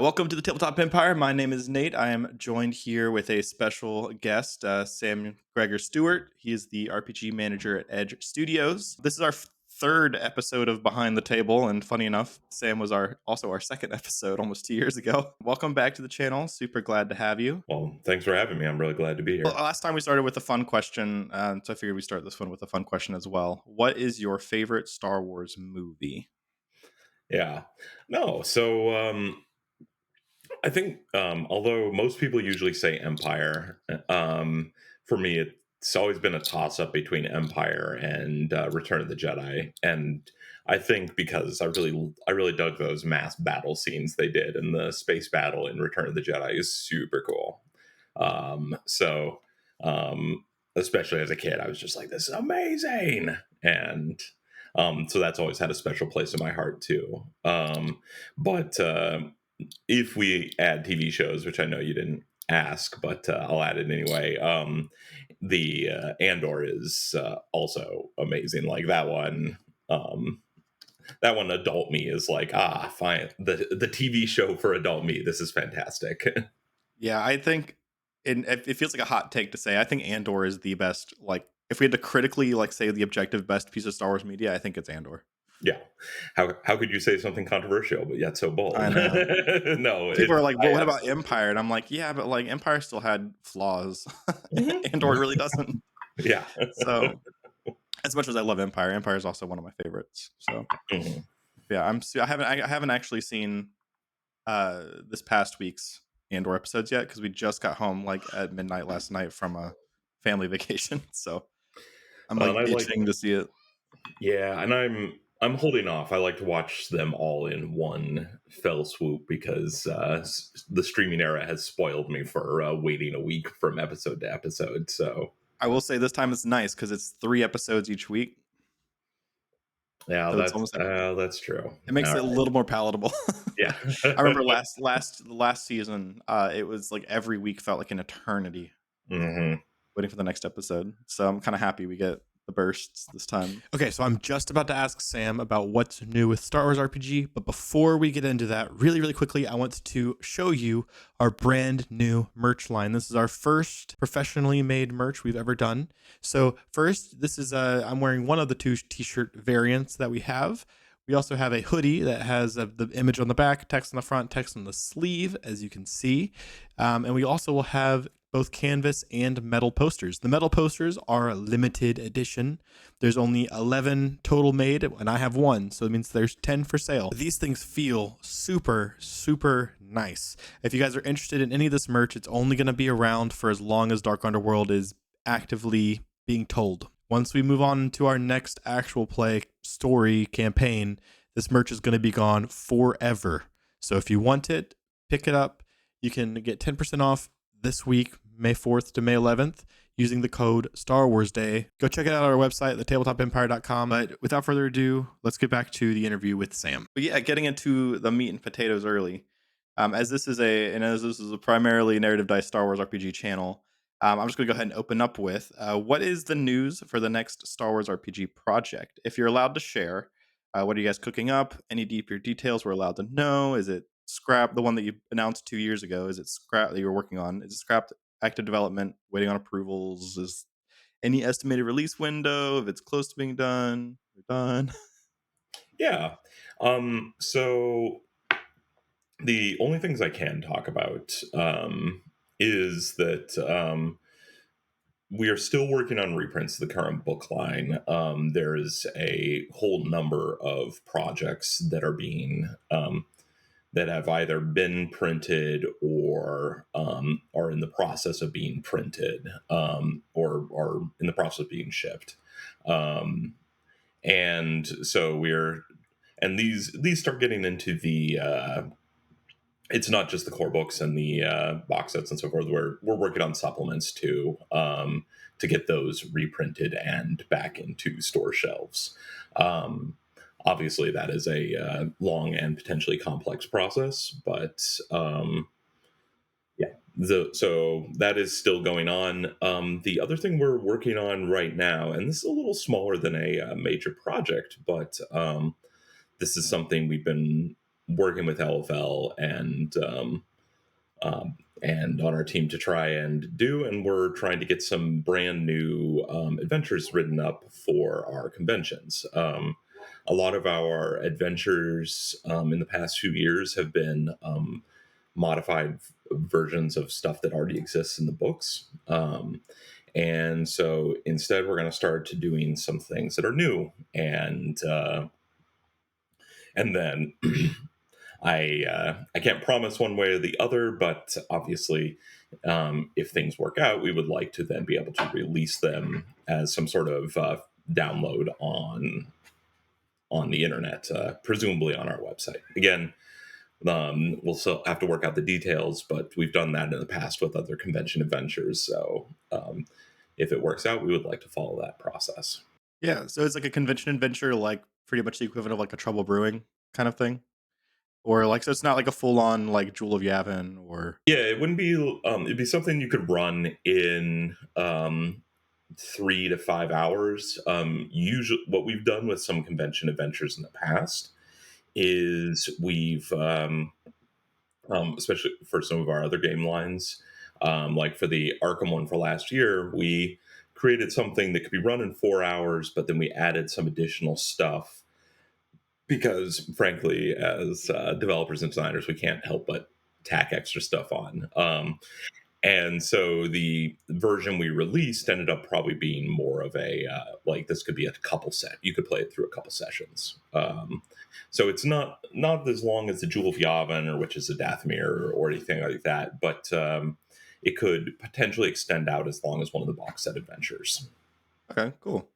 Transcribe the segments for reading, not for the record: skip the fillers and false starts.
Welcome to the Tabletop Empire. My name is Nate. I am joined here with a special guest, Sam Gregor Stewart. He is the RPG manager at Edge Studios. This is our third episode of Behind the Table, and funny enough, Sam was also our second episode almost 2 years ago. Welcome back to the channel. Super glad to have you. Well, thanks for having me. I'm really glad to be Well, here. last time we started with a fun question, so I figured we start this one with a fun question as well. What is your favorite Star Wars movie? Yeah. No, I think although most people usually say Empire, for me it's always been a toss up between Empire and Return of the Jedi, and I think because I really dug those mass battle scenes they did, and the space battle in Return of the Jedi is super cool. Um, so um, Especially as a kid, I was just like, "This is amazing," and so that's always had a special place in my heart too. But If we add TV shows, which I know you didn't ask, but I'll add it anyway. The Andor is also amazing. Like that one. That one, adult me is like, fine. The TV show for adult me. This is fantastic. Yeah, I think it feels like a hot take to say. I think Andor is the best. Like, if we had to critically say the objective best piece of Star Wars media, I think it's Andor. Yeah. How could you say something controversial but yet so bold? I know No, people are it's like, I "Well, what about absolutely. Empire?" And I'm like, "Yeah, but Empire still had flaws. Andor Mhm. really doesn't." Yeah. So, as much as I love Empire, Empire is also one of my favorites. So, Mhm. yeah, I haven't actually seen this past week's Andor episodes yet because we just got home at midnight last night from a family vacation. So I'm And I like itching to see it. Yeah, and I'm holding off. I like to watch them all in one fell swoop because the streaming era has spoiled me for waiting a week from episode to episode. So I will say this time it's nice because it's 3 episodes each week, yeah, so it's almost like that's true. it makes All it a right, little more palatable. yeah. I remember last season, it was like every week felt like an eternity Hmm. waiting for the next episode. So I'm kind of happy we get the bursts this time. Okay, so I'm just about to ask Sam about what's new with Star Wars RPG, but before we get into that, really, really quickly, I want to show you our brand new merch line. This is our first professionally made merch we've ever done. So first, this is I'm wearing one of the two t-shirt variants that we have. We also have a hoodie that has the image on the back, text on the front, text on the sleeve, as you can see. And we also will have both canvas and metal posters. The metal posters are a limited edition. There's only 11 total made, and I have one, so it means there's 10 for sale. These things feel super, super nice. If you guys are interested in any of this merch, it's only going to be around for as long as Dark Underworld is actively being told. Once we move on to our next actual play story campaign, this merch is going to be gone forever. So if you want it, pick it up. You can get 10% off this week, May 4th to May 11th, using the code Star Wars Day. Go check it out on our website, thetabletopempire.com. But without further ado, let's get back to the interview with Sam. But yeah, getting into the meat and potatoes early. As this is a primarily narrative dice Star Wars RPG channel, I'm just going to go ahead and open up with what is the news for the next Star Wars RPG project? If you're allowed to share, what are you guys cooking up? Any deeper details we're allowed to know? Is it scrap the one that you announced 2 years ago? Is it scrap that you're working on? Is it scrapped active development, waiting on approvals? Is any estimated release window? If it's close to being done, we're done. Yeah. So the only things I can talk about is that we are still working on reprints of the current book line. There's a whole number of projects that are being that have either been printed or are in the process of being printed, or are in the process of being shipped. Um, and so we're and these start getting into the it's not just the core books and the box sets and so forth. We're working on supplements too, to get those reprinted and back into store shelves. Um, Obviously, that is a long and potentially complex process, but yeah. So that is still going on. The other thing we're working on right now, and this is a little smaller than a major project, but this is something working with LFL and on our team to try and do. And we're trying to get some brand new adventures written up for our conventions. A lot of our adventures in the past few years have been modified versions of stuff that already exists in the books. And so instead, we're going to start to doing some things that are new. And then I can't promise one way or the other, but obviously, if things work out, we would like to then be able to release them as some sort of download on the internet, presumably on our website. Again, we'll still have to work out the details, but we've done that in the past with other convention adventures. So if it works out, we would like to follow that process. Yeah, so it's like a convention adventure, like pretty much the equivalent of like a Trouble Brewing kind of thing, or like so it's not like a full on like Jewel of Yavin or Yeah, it wouldn't be. It'd be something you could run in 3 to 5 hours. Usually, what we've done with some convention adventures in the past is we've, especially for some of our other game lines, like for the Arkham one for last year, we created something that could be run in 4 hours, but then we added some additional stuff because, frankly, as developers and designers, we can't help but tack extra stuff on. And so the version we released ended up probably being more of a like this could be a couple set. You could play it through a couple sessions. So it's not as long as the Jewel of Yavin or which is a Dathomir or anything like that, but it could potentially extend out as long as one of the box set adventures. okay, cool.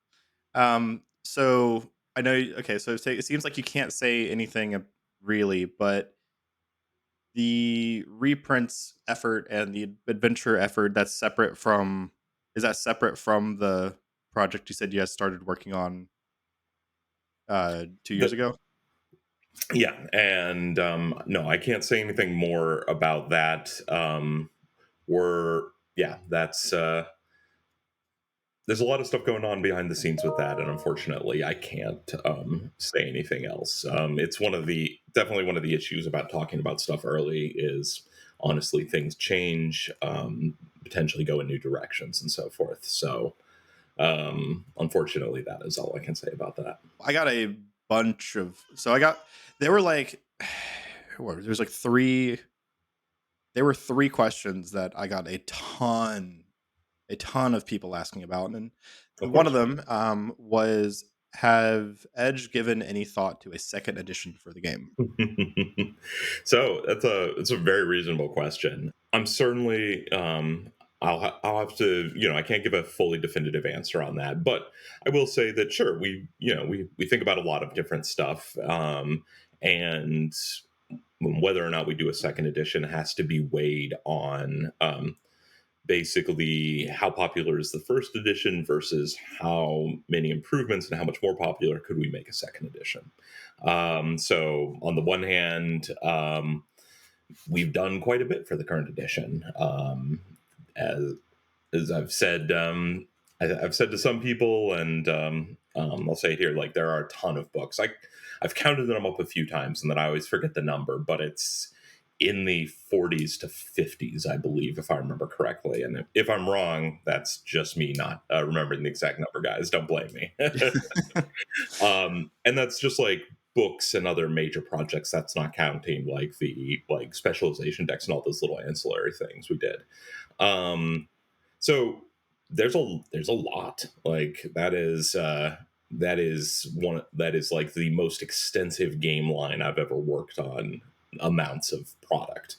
So I know. Okay, so it seems like you can't say anything really, but the reprints effort and the adventure effort that's separate from is that separate from the project you said you guys started working on 2 years The, ago? yeah, and no, I can't say anything more about that. We're yeah, that's there's a lot of stuff going on behind the scenes with that, and unfortunately, I can't say anything else. It's definitely one of the issues about talking about stuff early is honestly things change, potentially go in new directions, and so forth. So, unfortunately, that is all I can say about that. I got a bunch of so I got there were like there's like three there were three questions that I got a ton of people asking about, and Of one of course. them was have Edge given any thought to a second edition for the game? So it's a very reasonable question. I'm certainly I'll have to I can't give a fully definitive answer on that, but I will say that sure we think about a lot of different stuff, and whether or not we do a second edition has to be weighed on basically how popular is the first edition versus how many improvements and how much more popular could we make a second edition. So on the one hand, we've done quite a bit for the current edition. As as I've said, I've said to some people, and I'll say it here, like there are a ton of books. I've counted them up a few times, and then I always forget the number, but it's in the 40s to 50s, I believe, if I remember correctly. And if I'm wrong, that's just me not remembering the exact number, guys. Don't blame me. And that's just like books and other major projects. That's not counting like the like specialization decks and all those little ancillary things we did. So there's a lot like that is like the most extensive game line I've ever worked on amounts of product.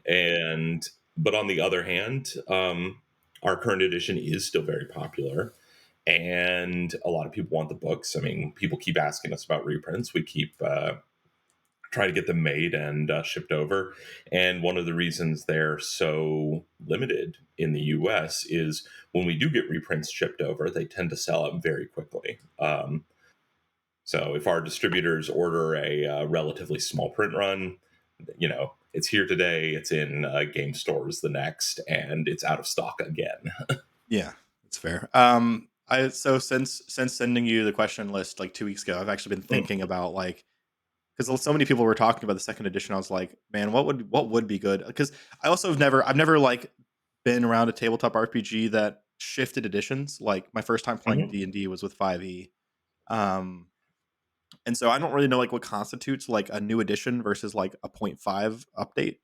And but on the other hand, our current edition is still very popular, and a lot of people want the books. I mean, people keep asking us about reprints. We keep trying to get them made and shipped over. And one of the reasons they're so limited in the US is when we do get reprints shipped over, they tend to sell out very quickly. So if our distributors order a relatively small print run, it's here today, it's in game stores the next, and it's out of stock again. Yeah, that's fair. I so since sending you the question list like 2 weeks ago, I've actually been thinking about like because so many people were talking about the second edition. I was like, man, what would be good? Because I've never like been around a tabletop RPG that shifted editions. Like my first time playing Mhm. D&D was with 5e. Um, and so I don't really know like what constitutes like a new edition versus like a point 0.5 update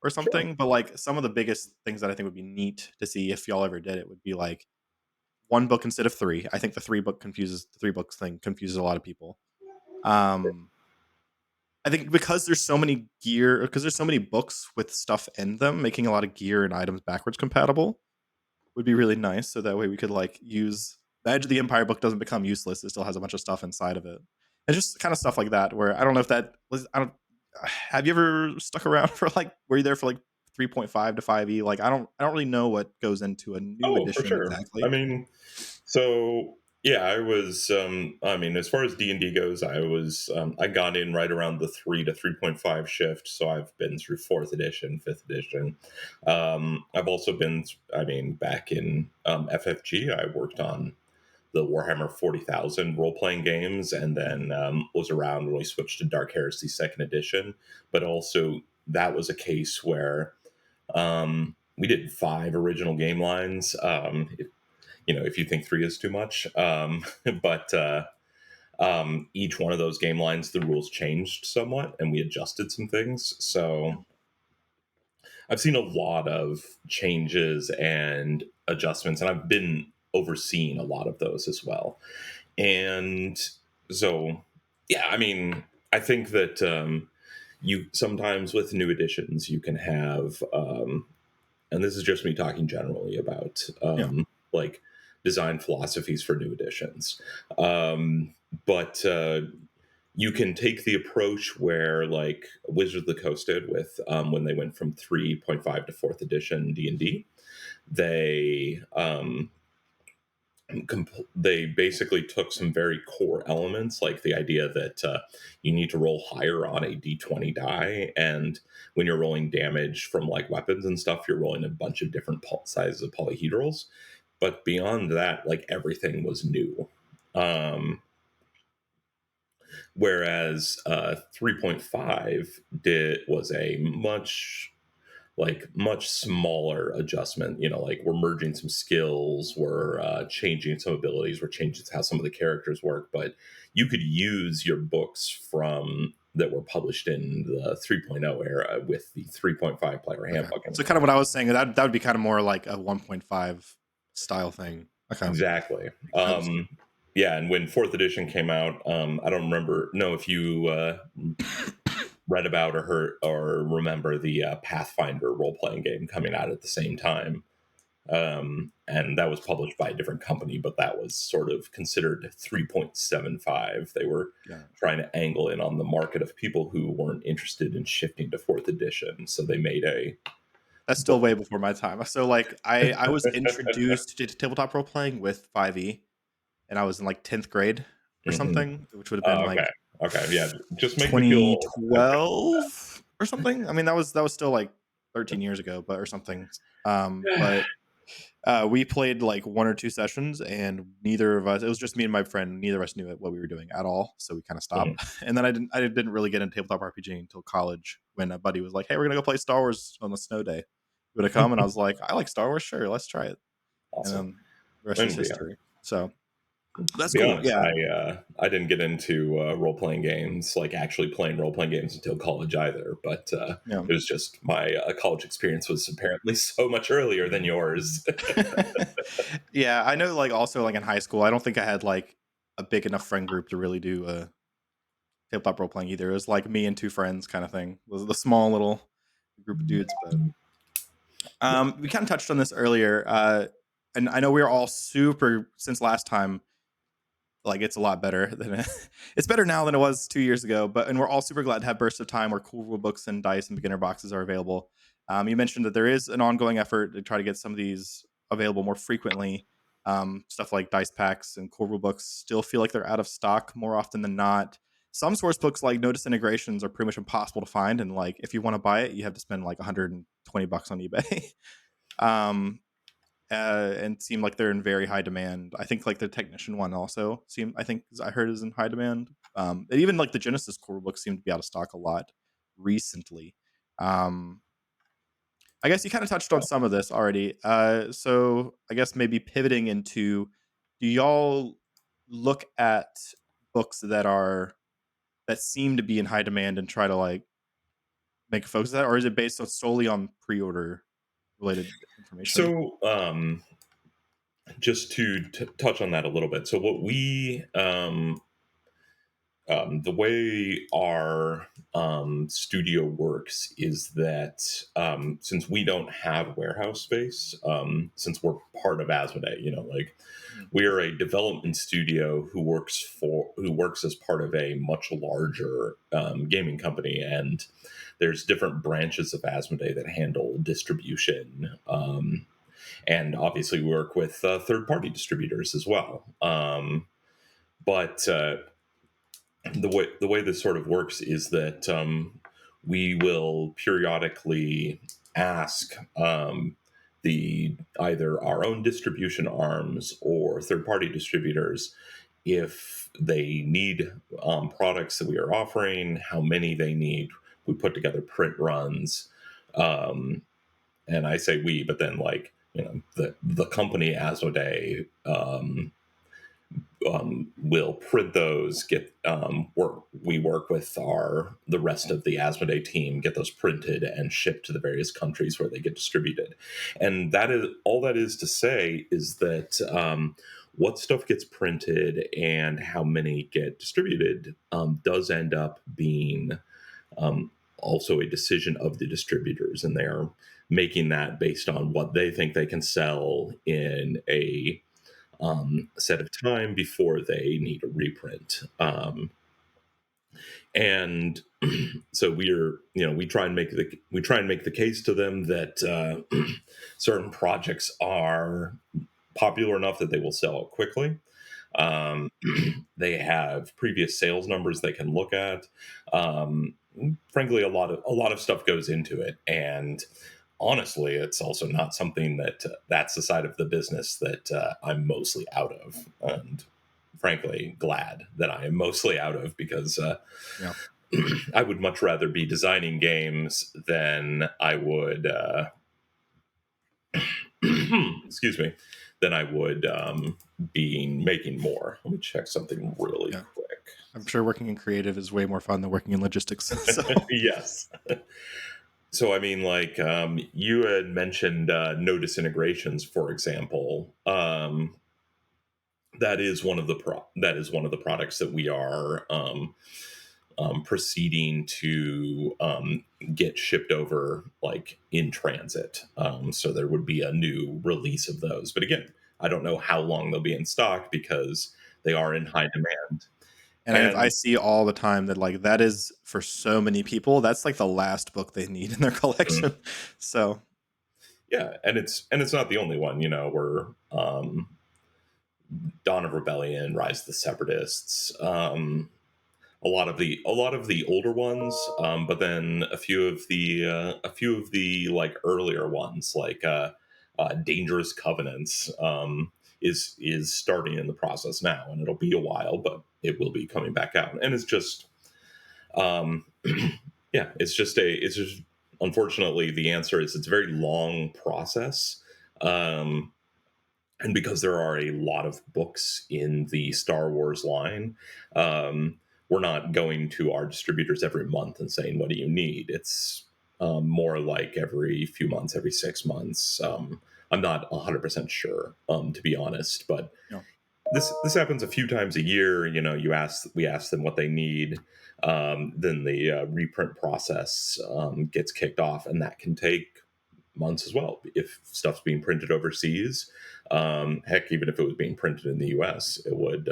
or Sure. something. But like some of the biggest things that I think would be neat to see if y'all ever did it would be like one book instead of three. I think the three books thing confuses a lot of people. Um, I think because there's so many books with stuff in them, making a lot of gear and items backwards compatible would be really nice. So that way we could like use the Edge of the Empire book doesn't become useless. It still has a bunch of stuff inside of it. And just kind of stuff like that where I don't know if that was have you ever stuck around for like were you there for like 3.5 to 5e? Like I don't really know what goes into a new Oh, for edition sure. I exactly. mean, so yeah, I was. I mean, as far as D&D goes, I was. I got in right around the 3 to 3.5 shift, so I've been through fourth edition, fifth edition. I've also been. I mean, back in FFG, I worked on the Warhammer 40,000 role playing games, and then was around when we switched to Dark Heresy second edition. But also, that was a case where we did 5 original game lines. If you think 3 is too much, but each one of those game lines, the rules changed somewhat, and we adjusted some things. Yeah. So I've seen a lot of changes and adjustments, and I've been overseeing a lot of those as well. And so, yeah, I mean, I think that you sometimes with new editions you can have and this is just me talking generally about Yeah. like design philosophies for new editions. But you can take the approach where like Wizards of the Coast did with when they went from 3.5 to fourth edition D&D. They they basically took some very core elements, like the idea that you need to roll higher on a d20 die, and when you're rolling damage from like weapons and stuff, you're rolling a bunch of different sizes of polyhedrals. But beyond that, like everything was new. Um, Whereas 3.5 was a much smaller adjustment. Like we're merging some skills, we're changing some abilities, we're changing how some of the characters work. But you could use your books from that were published in the 3.0 era with the 3.5 player Okay. handbook. So kind of what I was saying that would be kind of more like a 1.5 style thing. Okay. Exactly. Makes sense. Yeah, and when fourth edition came out, I don't know if you read about or heard or remember the Pathfinder role playing game coming out at the same time. And that was published by a different company, but that was sort of considered 3.75. They were Yeah. trying to angle in on the market of people who weren't interested in shifting to fourth edition. So they made a That's still book. way before my time. So like I was introduced to tabletop role playing with 5e and I was in like 10th grade or Mhm. something, which would have been Oh, like okay. Okay. Yeah. Just make me feel old. 2012 or something. I mean that was still like 13 years ago, but or something. But we played like one or two sessions, and neither of us. It was just me and my friend. Neither of us knew what we were doing at all, so we kind of Mhm. stopped. And then I didn't really get into tabletop RPG until college when a buddy was like, "Hey, we're gonna go play Star Wars on a snow day. You wanna come?" And I was like, "I like Star Wars. Sure, let's try it." And Awesome. then the rest is And yeah, history. So that's to be cool. honest, Yeah, I didn't get into role playing games, like actually playing role playing games, until college either. But yeah. it was just my college experience was apparently so much earlier than yours. Yeah, I know. Like also like in high school, I don't think I had like a big enough friend group to really do tabletop role playing either. It was like me and two friends kind of thing. It was the small little group of dudes, but Yeah. we kind of touched on this earlier, and I know we are all super since last time. Like it's a lot better than it's better now than it was 2 years ago. But and we're all super glad to have bursts of time where cool rule books and dice and beginner boxes are available. You mentioned that there is an ongoing effort to try to get some of these available more frequently. Stuff like dice packs and cool rule books still feel like they're out of stock more often than not. Some source books like Notice integrations are pretty much impossible to find, and like if you want to buy it, you have to spend like $120 on eBay. um, and seem like they're in very high demand. I think like the technician one also I think I heard is in high demand. And even like the Genesis core books seem to be out of stock a lot recently. Um, I guess you kind of touched on some of this already. So I guess maybe pivoting into, do y'all look at books that seem to be in high demand and try to like make a focus of that, or is it based on solely on pre-order related information? So, just to touch on that a little bit. So, what we the way our studio works is that since we don't have warehouse space, since we're part of Asmodee, like Mhm. we are a development studio who works as part of a much larger gaming company, and there's different branches of Asmodee that handle distribution. And obviously, we work with third party distributors as well. But the way this sort of works is that we will periodically ask the either our own distribution arms or third party distributors if they need products that we are offering, how many they need. We put together print runs, and I say we, but then like the company Asmodee will print those, get we work with the rest of the Asmodee team, get those printed and shipped to the various countries where they get distributed. And that is all that is to say is that what stuff gets printed and how many get distributed does end up being also a decision of the distributors, and they are making that based on what they think they can sell in a set of time before they need a reprint. And so we try and make the case to them that certain projects are popular enough that they will sell quickly. Um, they have previous sales numbers they can look at. Um, Frankly, a lot of stuff goes into it, and honestly, it's also not something that's the side of the business that I'm mostly out of, and frankly, glad that I am mostly out of because Yeah. I would much rather be designing games than I would. Excuse me, than I would be making more. Let me check something really Yeah. quick. I'm sure working in creative is way more fun than working in logistics. So Yes. So I mean, like you had mentioned no disintegrations, for example. That is one of the products that we are proceeding to get shipped over, like in transit. So there would be a new release of those, but again, I don't know how long they'll be in stock because they are in high demand. and I And see all the time that like that is for so many people, that's like the last book they need in their collection. So yeah, and it's not the only one. We're Dawn of Rebellion, Rise of the Separatists, a lot of the older ones, but then a few of the like earlier ones, like Dangerous Covenants, is starting in the process now, and it'll be a while, but it will be coming back out, and it's just um, yeah, it's just unfortunately the answer is it's a very long process. Um, and because there are a lot of books in the Star Wars line, um, we're not going to our distributors every month and saying, "What do you need?" It's more like every few months, every 6 months. I'm not 100% sure, to be honest, but you this happens a few times a year. We ask them what they need, then the reprint process gets kicked off, and that can take months as well if stuff's being printed overseas. Heck, even if it was being printed in the US, it would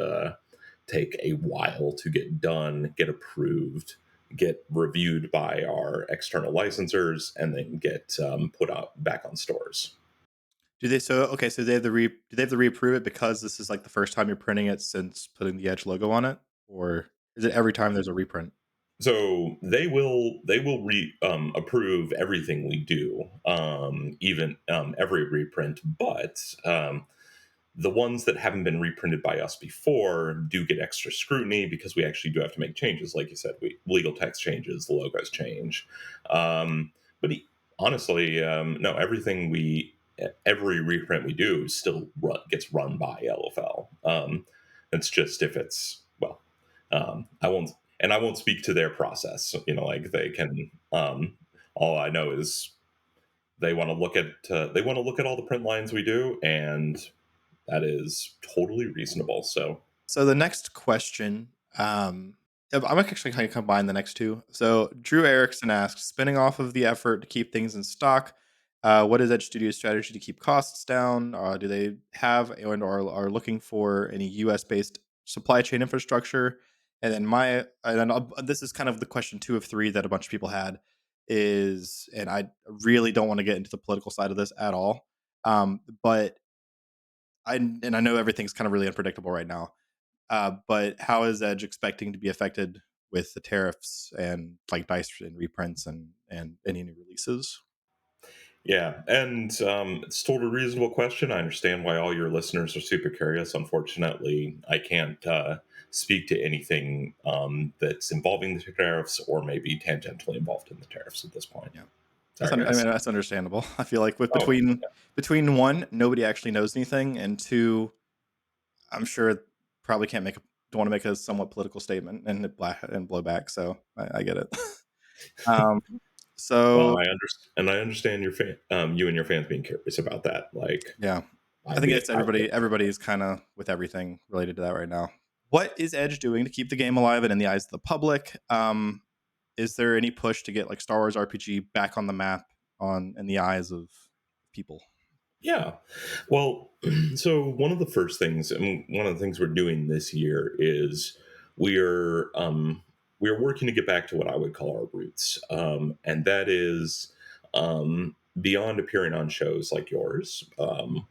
take a while to get done, get approved, get reviewed by our external licensors, and then get put out back on stores. do they so okay, so they have do they have to reapprove it because this is like the first time you're printing it since putting the Edge logo on it? Or is it every time there's a reprint? So they will approve everything we do, even every reprint. But the ones that haven't been reprinted by us before do get extra scrutiny because we actually do have to make changes. Like you said, legal text changes, the logos change. But honestly, no, every reprint we do still gets run by LFL. It's just if it's, well, I won't speak to their process. Like they can. All I know is they want to look at all the print lines we do, and that is totally reasonable. So the next question, I'm actually kind of combine the next two. So Drew Erickson asks, spinning off of the effort to keep things in stock, what is Edge Studio's strategy to keep costs down? Do they have and are looking for any US based supply chain infrastructure? And then this is kind of the question 2 of 3 that a bunch of people had is, and I really don't want to get into the political side of this at all. But I know everything's kind of really unpredictable right now. But how is Edge expecting to be affected with the tariffs and like dice and reprints and any new releases? yeah, and it's still a reasonable question. I understand why all your listeners are super curious. Unfortunately, I can't speak to anything that's involving the tariffs or maybe tangentially involved in the tariffs at this point. Yeah, Sorry, I guys. mean that's understandable. I feel like with Oh, between one, nobody actually knows anything, and two, I'm sure it probably don't want to make a somewhat political statement and blow back. So I get it. um, well, so I understand you and your fans being curious about that. Like, yeah, I I think get, it's I get everybody's kind of with everything related to that right now. What is Edge doing to keep the game alive and in the eyes of the public? Is there any push to get like Star Wars RPG back on the map on in the eyes of people? Yeah. Well, so one of the first things, and one of the things we're doing this year is we're we're working to get back to what I would call our roots, and that is beyond appearing on shows like yours,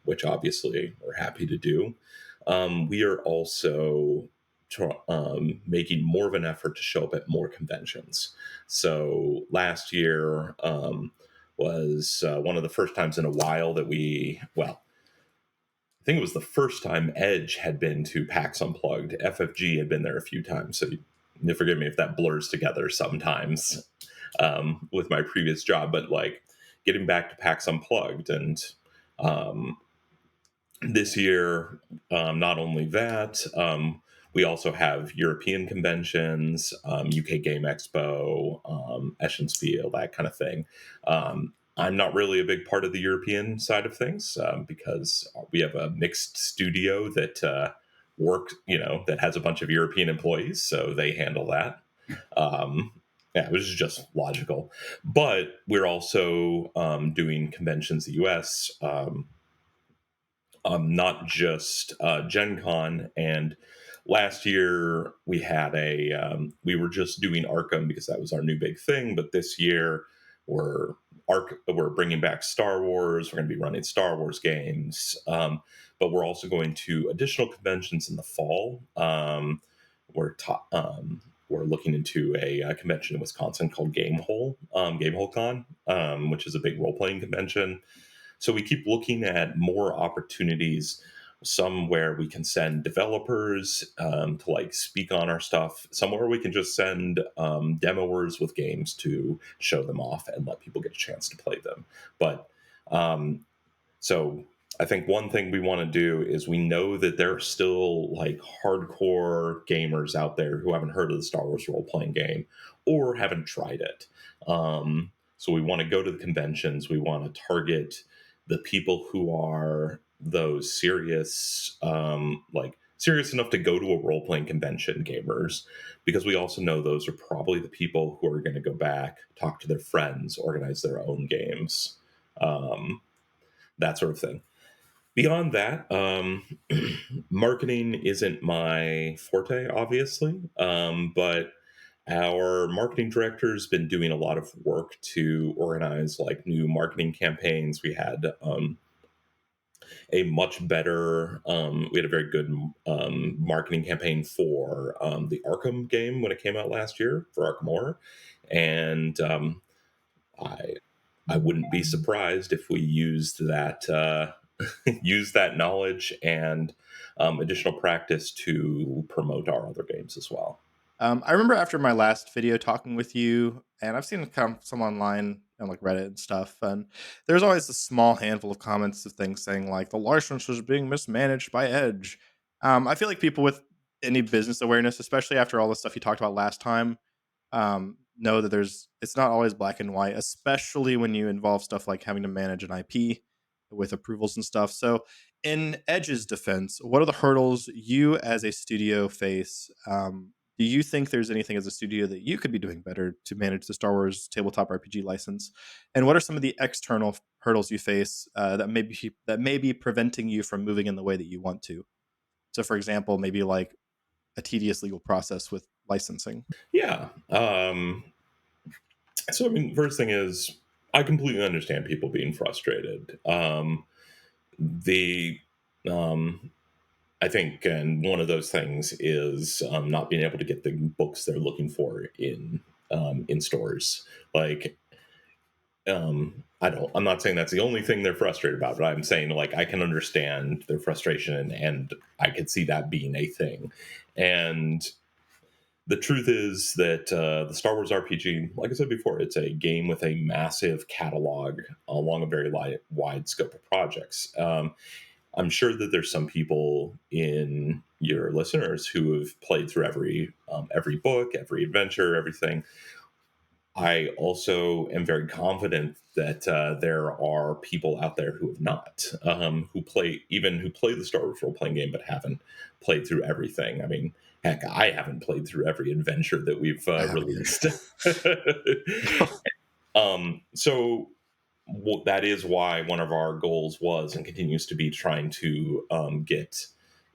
which obviously we're happy to do. We are also making more of an effort to show up at more conventions. So last year, was one of the first times in a while that I think it was the first time Edge had been to PAX Unplugged. FFG had been there a few times, so you forgive me if that blurs together sometimes with my previous job. But like getting back to PAX Unplugged, and um, this year, not only that, we also have European conventions, UK Game Expo, Eschenspiel, that kind of thing. I'm not really a big part of the European side of things because we have a mixed studio that that has a bunch of European employees, so they handle that. Um, yeah, which is just logical. But we're also doing conventions in the US. Not just Gen Con. And last year we were just doing Arkham because that was our new big thing. But this year we're bringing back Star Wars. We're going to be running Star Wars games. But we're also going to additional conventions in the fall. We're ta- we're looking into a convention in Wisconsin called Game Hole Con, which is a big role playing convention. So we keep looking at more opportunities, some where we can send developers to like speak on our stuff, somewhere we can just send demoers with games to show them off and let people get a chance to play them. But um, so I think one thing we want to do is we know that there are still like hardcore gamers out there who haven't heard of the Star Wars role playing game or haven't tried it. So we want to go to the conventions. We want to target the people who are those serious, serious enough to go to a role playing convention gamers, because we also know those are probably the people who are going to go back, talk to their friends, organize their own games. That sort of thing. Beyond that, marketing isn't my forte, obviously, but our marketing director has been doing a lot of work to organize like new marketing campaigns. We had a much better, we had a very good marketing campaign for the Arkham game when it came out last year for Arkham Horror, and I I wouldn't be surprised if we used that. use that knowledge and additional practice to promote our other games as well. I remember after my last video talking with you, and I've seen some online on like Reddit and stuff, and there's always a small handful of comments of things saying like the license is being mismanaged by Edge. I feel like people with any business awareness, especially after all the stuff you talked about last time, know that it's not always black and white, especially when you involve stuff like having to manage an IP with approvals and stuff. So, in Edge's defense, what are the hurdles you as a studio face? Do you think there's anything as a studio that you could be doing better to manage the Star Wars tabletop RPG license? And what are some of the external hurdles you face that may be preventing you from moving in the way that you want to? So, for example, maybe like a tedious legal process with licensing. Yeah. So, I mean, first thing is, I completely understand people being frustrated. The um, I think, and one of those things is not being able to get the books they're looking for in stores. Like, I'm not saying that's the only thing they're frustrated about, but I'm saying like I can understand their frustration, and I could see that being a thing. And the truth is that the Star Wars RPG, like I said before, it's a game with a massive catalog along a very wide scope of projects. I'm sure that there's some people in your listeners who have played through every book, every adventure, everything. I also am very confident that there are people out there who have not, who play the Star Wars role playing game, but haven't played through everything. I mean, heck, I haven't played through every adventure that we've I haven't either. released. So that is why one of our goals was and continues to be trying to get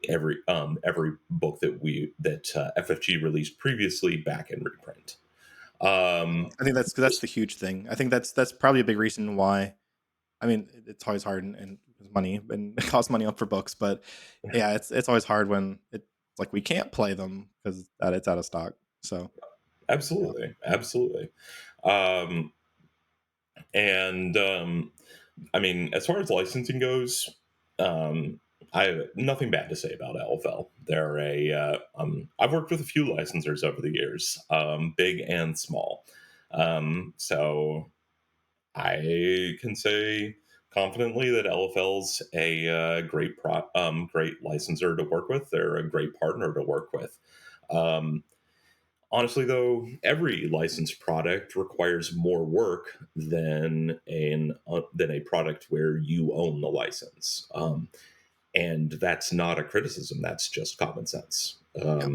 every book that FFG released previously back in reprint. I think that's the huge thing. I think that's probably a big reason why. I mean, it's always hard and money and it costs money up for books, but yeah, it's always hard when it's like we can't play them because it's out of stock. So yeah, Absolutely, absolutely. Um, and I mean, as far as licensing goes, um, I have nothing bad to say about LFL. They're I've worked with a few licensors over the years, big and small. So I can say confidently that LFL's a great licensor to work with. They're a great partner to work with. Um, Honestly, though, every licensed product requires more work than a product where you own the license, and that's not a criticism. That's just common sense. yeah,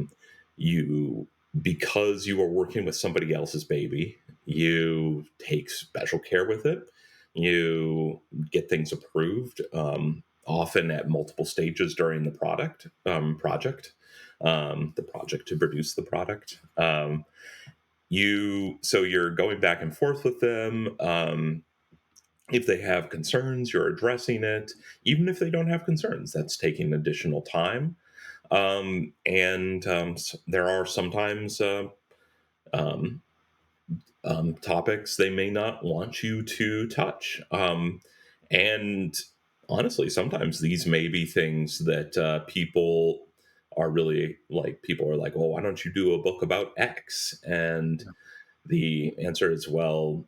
You Because you are working with somebody else's baby, you take special care with it. You get things approved, often at multiple stages during the the project to produce the product. You're going back and forth with them. If they have concerns, you're addressing it. Even if they don't have concerns, that's taking additional time. There are sometimes um, topics they may not want you to touch. And honestly, sometimes these may be things that people are like, well, why don't you do a book about X? And yeah. the answer is, well,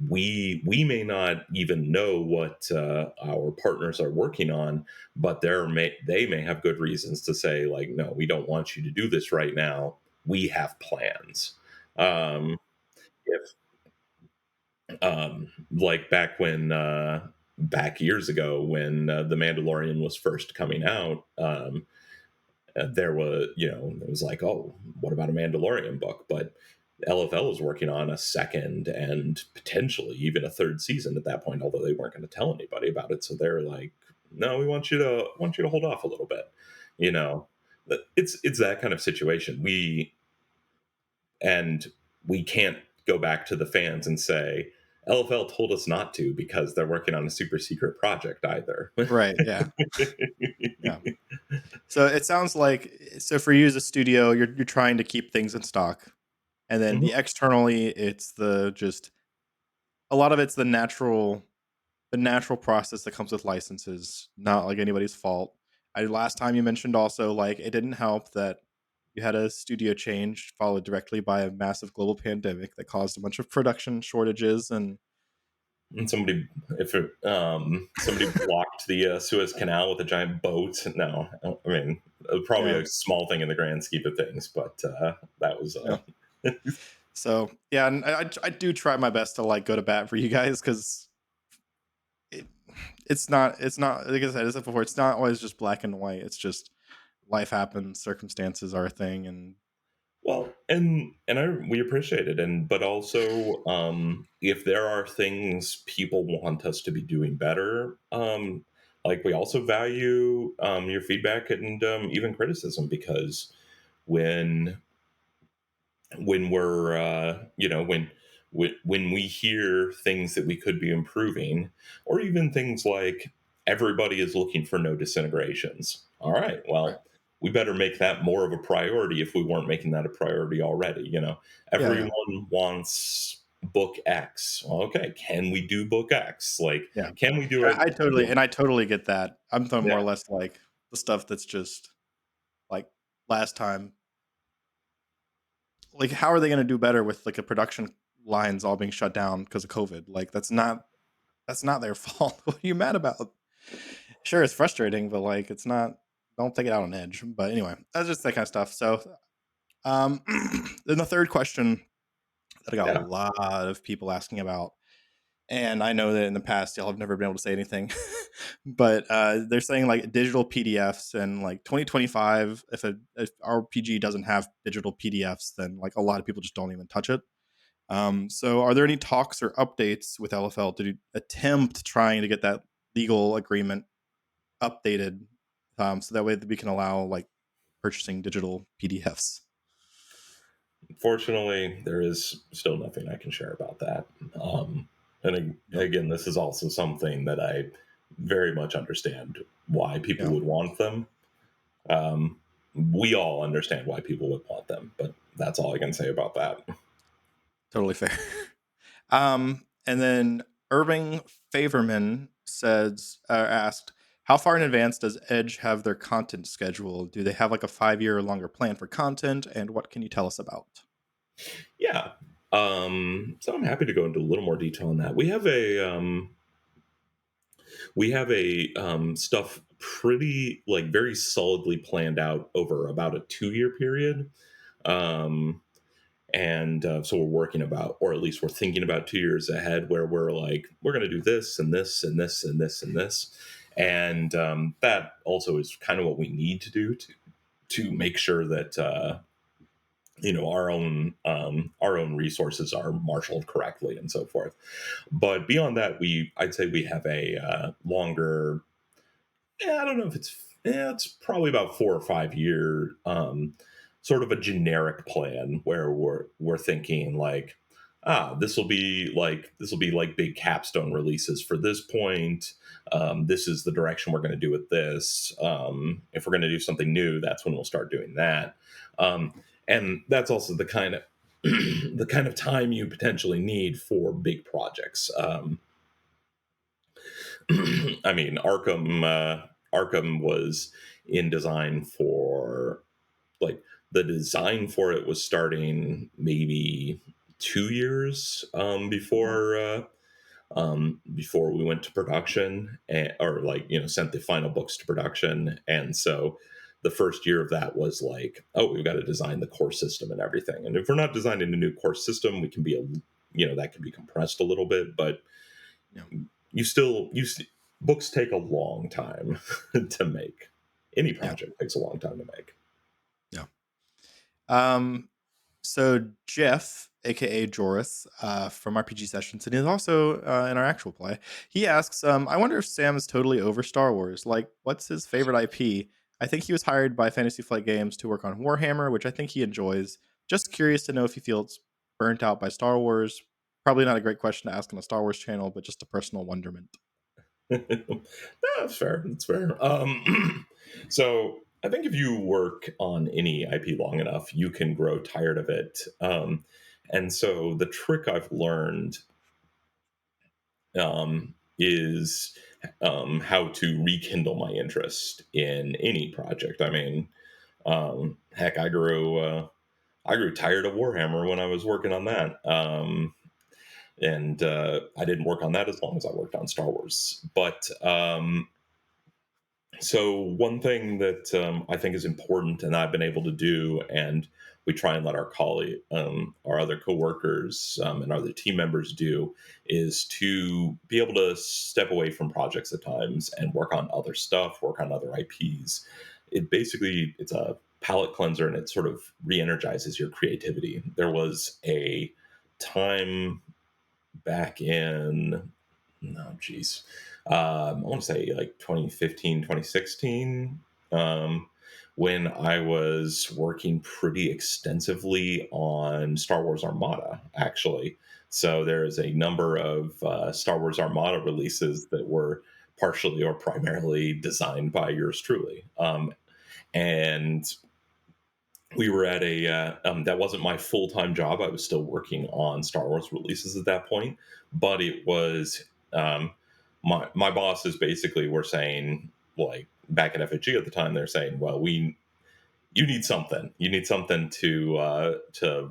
we may not even know what our partners are working on, but they may have good reasons to say like, no, we don't want you to do this right now. We have plans. If Like back years ago when the Mandalorian was first coming out, there was, it was like, oh, what about a Mandalorian book? But LFL was working on a second and potentially even a third season at that point, although they weren't going to tell anybody about it. So they're like, no, we want you to hold off a little bit. You know, it's that kind of situation. And we can't go back to the fans and say LFL told us not to because they're working on a super secret project either. Right, yeah, yeah. So it sounds like for you as a studio, you're trying to keep things in stock, and then Mhm. the externally, it's the just a lot of it's the natural. the natural process that comes with licenses, not like anybody's fault. Last time you mentioned also like it didn't help that you had a studio change followed directly by a massive global pandemic that caused a bunch of production shortages and somebody, if it, somebody blocked the Suez Canal with a giant boat. No, I mean, it was probably yeah, a small thing in the grand scheme of things, but that was yeah. So yeah, and I do try my best to like go to bat for you guys because it, it's not like I said, as I said before, it's not always just black and white. It's just life happens, circumstances are a thing, and well, we appreciate it, and but also, if there are things people want us to be doing better, like we also value your feedback and even criticism, because when we're when we hear things that we could be improving, or even things like everybody is looking for no disintegrations, all right, right. well, we better make that more of a priority if we weren't making that a priority already. Yeah, yeah, Everyone wants book X. Well, okay, can we do book X? Like, yeah. can we do And it? I totally get that. I'm throwing Yeah. more or less like the stuff that's just like last time. Like, how are they going to do better with like a production lines all being shut down because of COVID? Like, that's not their fault. What are you mad about? Sure, it's frustrating, but like, it's not. Don't take it out on edge. But anyway, that's just that kind of stuff. So, um, then the third question that I got a Yeah. lot of people asking about. And I know that in the past y'all have never been able to say anything, but they're saying like digital PDFs and like 2025. If RPG doesn't have digital PDFs, then like a lot of people just don't even touch it. So, are there any talks or updates with LFL to attempt trying to get that legal agreement updated, so that way that we can allow like purchasing digital PDFs? Fortunately, there is still nothing I can share about that. No. Again, this is also something that I very much understand why people Yeah, would want them. Um, we all understand why people would want them, but that's all I can say about that. totally fair. And then Irving Favorman asked, how far in advance does Edge have their content schedule? Do they have like a 5 year or longer plan for content? And what can you tell us about? Yeah. So I'm happy to go into a little more detail on that. We have a stuff pretty, like, very solidly planned out over about a 2 year period. Um, and so we're working about, or at least we're thinking about 2 years ahead, where we're like, we're going to do this and this and this and this and this. And that also is kind of what we need to do to make sure that our own resources are marshaled correctly and so forth. But beyond that, I'd say we have a longer, I don't know if it's probably about 4 or 5 year, sort of a generic plan, where we're thinking like, this will be like big capstone releases for this point. This is the direction we're going to do with this. If we're going to do something new, that's when we'll start doing that. And that's also the kind of the kind of time you potentially need for big projects. I mean, Arkham was in design for, like, the design for it was starting maybe 2 years before we went to production, or, like, sent the final books to production. And so the first year of that was like, oh, we've got to design the core system and everything. And if we're not designing a new core system, we can be that can be compressed a little bit, but Yeah. you still you st- books take a long time to make. Any Yeah. project takes a long time to make. Yeah. Um, so Jeff, aka Joris, from RPG Sessions, and he's also in our actual play. He asks, I wonder if Sam is totally over Star Wars. Like, what's his favorite IP? I think he was hired by Fantasy Flight Games to work on Warhammer, which I think he enjoys. Just curious to know if he feels burnt out by Star Wars. Probably not a great question to ask on a Star Wars channel, but just a personal wonderment. No, that's fair. That's fair. So I think if you work on any IP long enough, you can grow tired of it. And so the trick I've learned, um, is how to rekindle my interest in any project. I mean, heck, I grew tired of Warhammer when I was working on that. And I didn't work on that as long as I worked on Star Wars. But so one thing that I think is important, and I've been able to do, and we try and let our colleague, our other coworkers, and other team members do, is to be able to step away from projects at times and work on other stuff, work on other IPs. It's a palate cleanser, and it sort of re-energizes your creativity. There was a time back in, no, geez, I want to say like 2015, 2016, when I was working pretty extensively on Star Wars Armada, actually. So there's a number of Star Wars Armada releases that were partially or primarily designed by yours truly. And we were at that wasn't my full-time job. I was still working on Star Wars releases at that point, but it was my bosses basically were saying, like, back at FHG at the time, they're saying, well, you need something. You need something to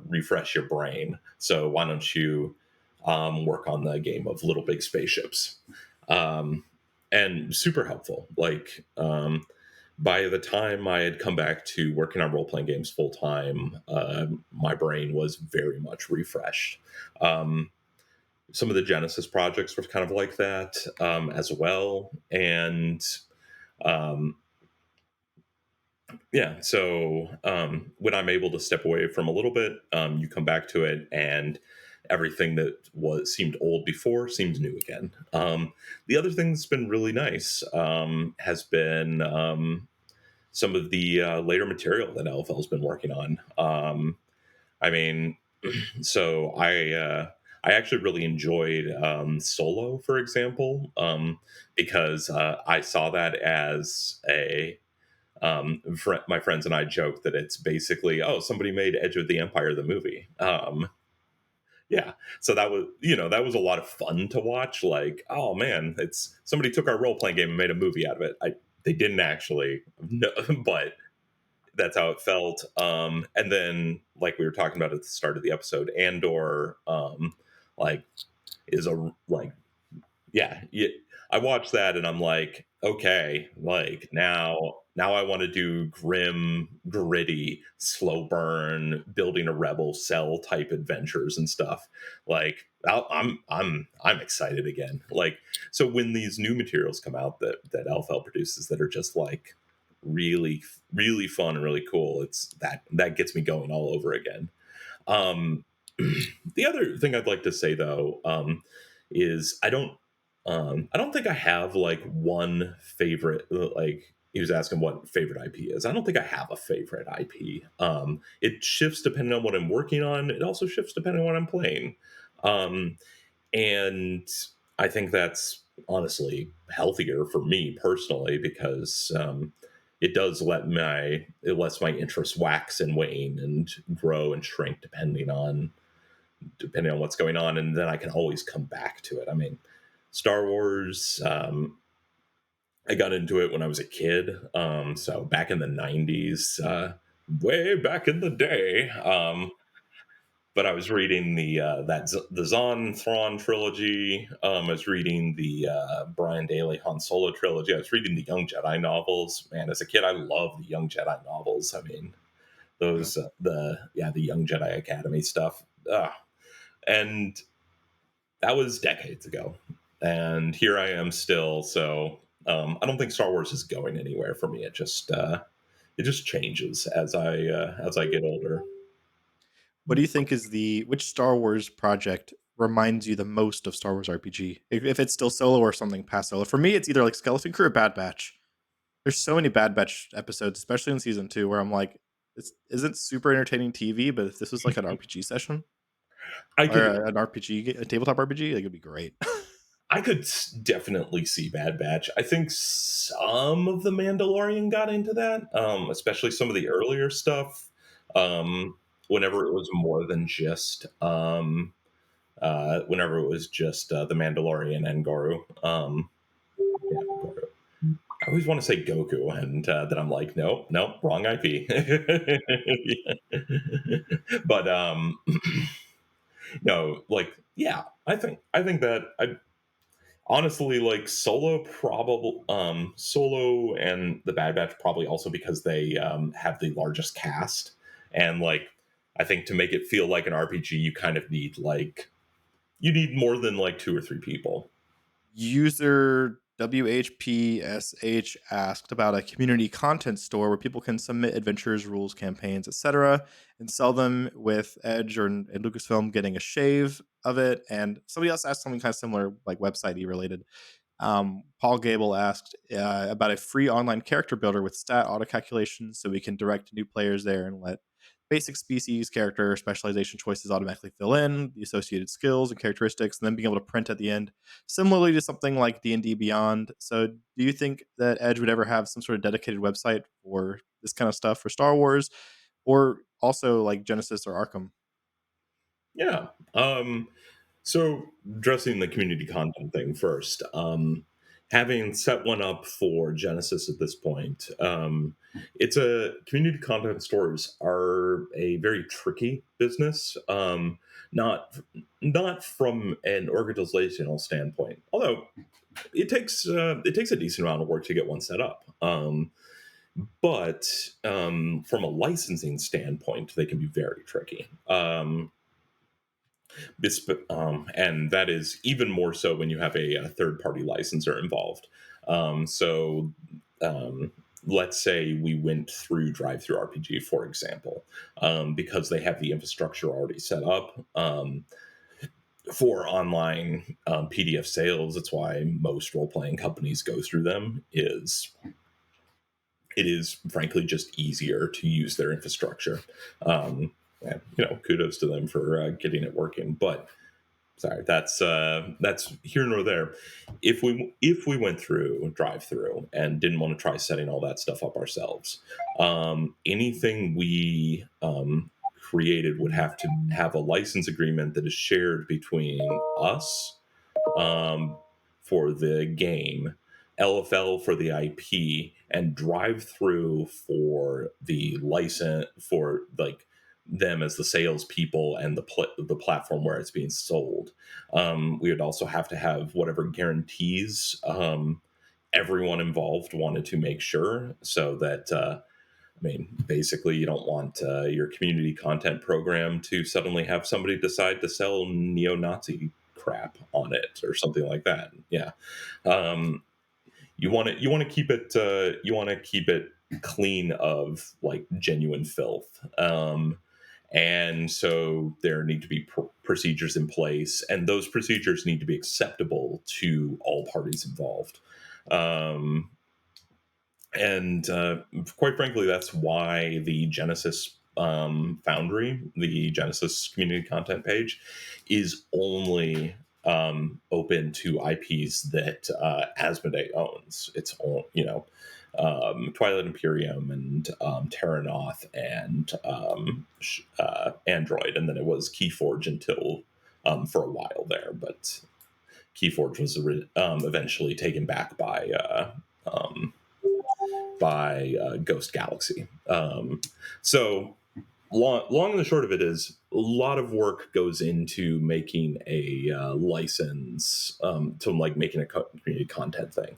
refresh your brain. So why don't you work on the game of Little Big Spaceships? Um, and super helpful. Like, by the time I had come back to working on role playing games full time, my brain was very much refreshed. Some of the Genesis projects were kind of like that as well. And um, yeah, so when I'm able to step away from a little bit, you come back to it, and everything that was seemed old before seems new again. The other thing that's been really nice has been some of the later material that LFL's been working on. I mean, so I actually really enjoyed Solo, for example, because I saw that as my friends and I joke that it's basically, oh, somebody made Edge of the Empire the movie. Yeah, so that was a lot of fun to watch. Like, oh man, it's somebody took our role playing game and made a movie out of it. They didn't actually, no, but that's how it felt. And then, like we were talking about at the start of the episode, Andor, like, is a like, yeah, I watched that and I'm like, okay, like now I want to do grim, gritty, slow burn, building a rebel cell type adventures and stuff. Like, I'm excited again. Like, so when these new materials come out that LFL produces that are just like really, really fun and really cool, it's that gets me going all over again. Um, the other thing I'd like to say though, is I don't think I have like one favorite. Like, he was asking what favorite IP is. I don't think I have a favorite IP. It shifts depending on what I'm working on. It also shifts depending on what I'm playing. Um, and I think that's honestly healthier for me personally, because it lets my interests wax and wane and grow and shrink depending on what's going on, and then I can always come back to it. I mean, Star Wars, I got into it when I was a kid, so back in the 90s, way back in the day. But I was reading the Zahn Thrawn trilogy. I was reading the Brian Daley Han Solo trilogy. I was reading the Young Jedi novels. Man, as a kid, I loved the Young Jedi novels. I mean, those the Young Jedi Academy stuff. And that was decades ago, and here I am still. So I don't think Star Wars is going anywhere for me. It just changes as I get older. What do you think is which Star Wars project reminds you the most of Star Wars RPG? If it's still solo or something past solo. For me, it's either like Skeleton Crew or Bad Batch. There's so many Bad Batch episodes, especially in season 2, where I'm like, this isn't super entertaining TV, but if this was like an RPG session I or could an RPG, a tabletop RPG, like, it'd be great. definitely see Bad Batch. I think some of the Mandalorian got into that, especially some of the earlier stuff. Whenever it was more than just whenever it was just The Mandalorian and Goro. Yeah, Goro. I always want to say Goku, and then I'm like, nope, nope, wrong IP. But no, like, yeah, I think that I honestly like Solo and the Bad Batch probably also because they have the largest cast, and like I think to make it feel like an RPG, you kind of need you need more than like 2 or 3 people. User WHPSH asked about a community content store where people can submit adventures, rules, campaigns, etc., and sell them with Edge and Lucasfilm getting a shave of it. And somebody else asked something kind of similar, like website-y related. Paul Gable asked about a free online character builder with stat auto calculations so we can direct new players there and let basic species, character, specialization choices automatically fill in the associated skills and characteristics, and then being able to print at the end, similarly to something like D&D Beyond. So do you think that Edge would ever have some sort of dedicated website for this kind of stuff for Star Wars, or also like Genesis or Arkham? Yeah. So addressing the community content thing first, having set one up for Genesis at this point, it's a community content stores are a very tricky business. Not not from an organizational standpoint, although it takes a decent amount of work to get one set up. But from a licensing standpoint, they can be very tricky. And that is even more so when you have a third party licensor involved. So let's say we went through Drive Through RPG, for example, because they have the infrastructure already set up. For online PDF sales, that's why most role playing companies go through them. It is frankly just easier to use their infrastructure. And, kudos to them for getting it working. But sorry, that's here nor there. If we went through drive through and didn't want to try setting all that stuff up ourselves, anything we created would have to have a license agreement that is shared between us, um, for the game, LFL for the IP, and drive through for the license for like them as the salespeople and the platform where it's being sold. We would also have to have whatever guarantees everyone involved wanted to make sure, so that I mean, basically, you don't want your community content program to suddenly have somebody decide to sell neo-Nazi crap on it or something like that. Yeah, um, you want to keep it clean of like genuine filth. And so there need to be procedures in place, and those procedures need to be acceptable to all parties involved. Um, and quite frankly, that's why the Genesis Foundry, the Genesis community content page, is only open to IPs that Asmodee owns. It's all, Twilight Imperium and Terranoth and Android, and then it was Keyforge until for a while there, but Keyforge was eventually taken back um, by Ghost Galaxy. So long and the short of it is a lot of work goes into making a license, to like making a community content thing.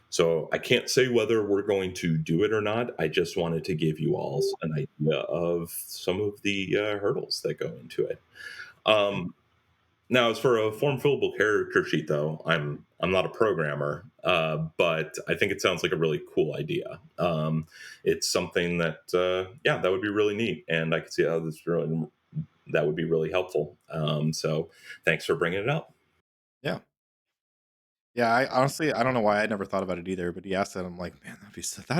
So I can't say whether we're going to do it or not. I just wanted to give you all an idea of some of the hurdles that go into it. Um, Now, as for a form fillable character sheet, though, I'm not a programmer, but I think it sounds like a really cool idea. It's something that yeah, that would be really neat, and I could see how that would be really helpful. So, thanks for bringing it up. Yeah. Yeah, I honestly I don't know why I never thought about it either, but he asked that, I'm like, "Man, that'd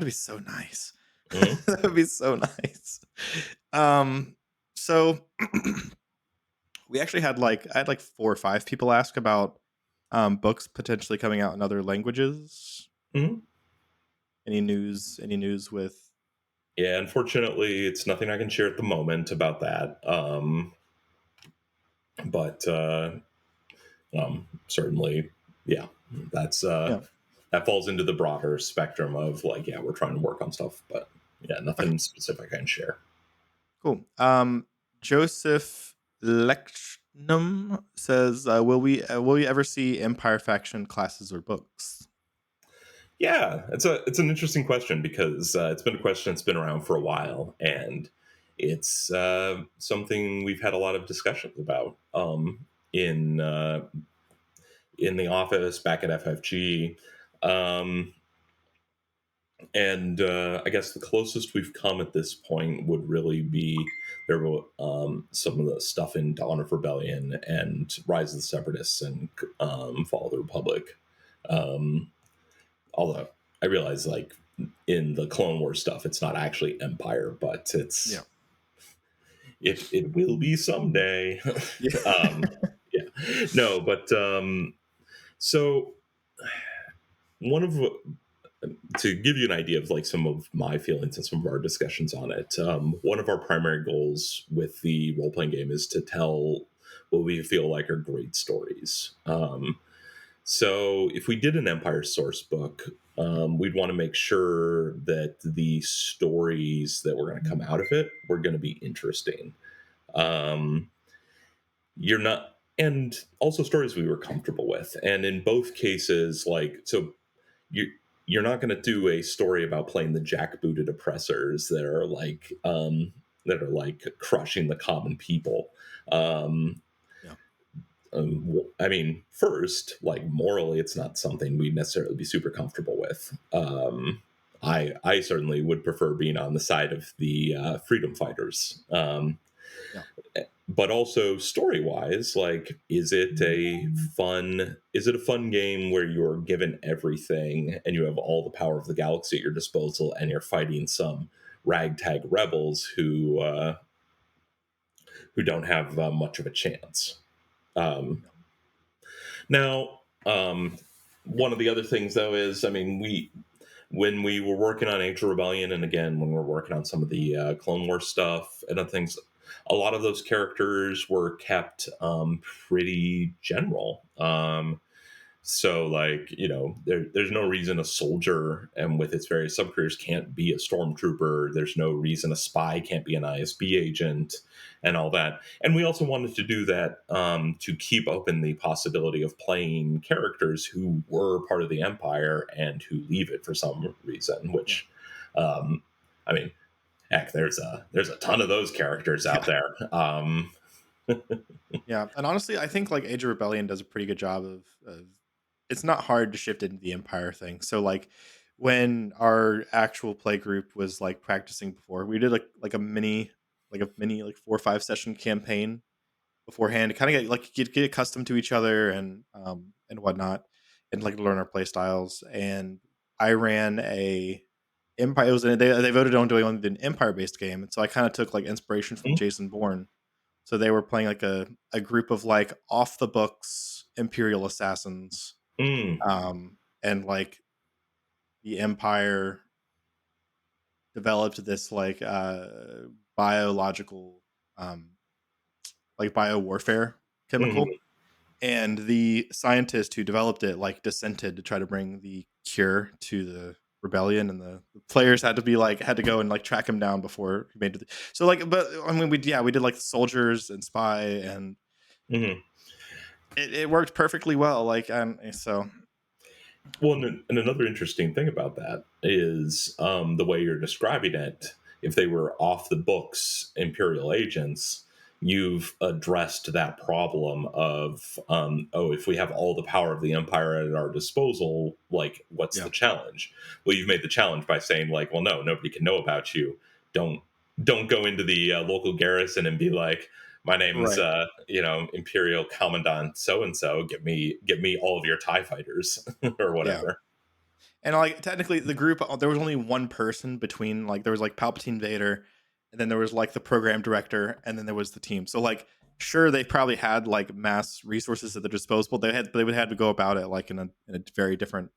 be so nice." Mhm. That would be so nice. Um, so we actually had I had like 4 or 5 people ask about, books potentially coming out in other languages. Mhm. Any news with Yeah, unfortunately, it's nothing I can share at the moment about that. but certainly, yeah, that's Yeah. that falls into the broader spectrum of like, yeah, we're trying to work on stuff, but yeah, Okay. nothing specific I can share. Cool. Joseph Lechnum says, will we ever see Empire faction classes or books? Yeah, it's an interesting question because it's been a question that's been around for a while, and it's something we've had a lot of discussions about in the office back at FFG. Um, and I guess the closest we've come at this point would really be there were some of the stuff in Dawn of Rebellion and Rise of the Separatists and Fall of the Republic. Um, Although I realize, like in the Clone Wars stuff, it's not actually Empire, but Yeah. it will be someday. Yeah. Yeah, no, but so one of to give you an idea of like some of my feelings and some of our discussions on it, one of our primary goals with the role playing game is to tell what we feel like are great stories. So if we did an Empire source book, we'd want to make sure that the stories that were going to come out of it were going to be interesting. Um, you're not, and also stories we were comfortable with. And in both cases, like, so you you're not going to do a story about playing the jackbooted oppressors that are like crushing the common people. Um, Yeah. I mean, first, like morally, it's not something we'd necessarily be super comfortable with. I certainly would prefer being on the side of the freedom fighters. Yeah. But also story wise, like, is it a fun game where you're given everything and you have all the power of the galaxy at your disposal and you're fighting some ragtag rebels who don't have much of a chance? Um, Yeah. Now, one of the other things though is, I mean, when we were working on Age of Rebellion, and again when we were working on some of the Clone Wars stuff and other things, a lot of those characters were kept pretty general. So, like, you know, there's no reason a soldier and with its various subcareers can't be a stormtrooper. There's no reason a spy can't be an ISB agent and all that. And we also wanted to do that to keep open the possibility of playing characters who were part of the Empire and who leave it for some reason, Yeah. which, I mean, heck, there's a ton of those characters out Yeah. there. Yeah. And honestly, I think like Age of Rebellion does a pretty good job of it's not hard to shift into the Empire thing. So like when our actual play group was like practicing before, we did like a mini like 4 or 5 session campaign beforehand to kind of get accustomed to each other and whatnot, and like learn our play styles. And I ran a Empire. They voted on doing an Empire based game, and so I kind of took like inspiration from Jason Bourne. So they were playing like a group of like off the books Imperial assassins, Mm, and like the Empire developed this like biological like bio warfare chemical, mhm, and the scientist who developed it like dissented to try to bring the cure to the rebellion, and the players had to go and like track him down before he made it. So like, but I mean, we did like soldiers and spy, and mhm. it worked perfectly well. Like, so Well, and another interesting thing about that is the way you're describing it. If they were off the books Imperial agents, you've addressed that problem of, oh, if we have all the power of the Empire at our disposal, like, what's yeah, the challenge? Well, you've made the challenge by saying, like, well, no, nobody can know about you. Don't don't go into the local garrison and be like, my name's right, Imperial Commandant so and so. Give me all of your Tie fighters or yeah. whatever. And like technically, the group there was only one person between like there was like Palpatine Vader, and then there was like the program director, and then there was the team. So like, sure, they probably had like mass resources at their disposal. They would have to go about it like in a very different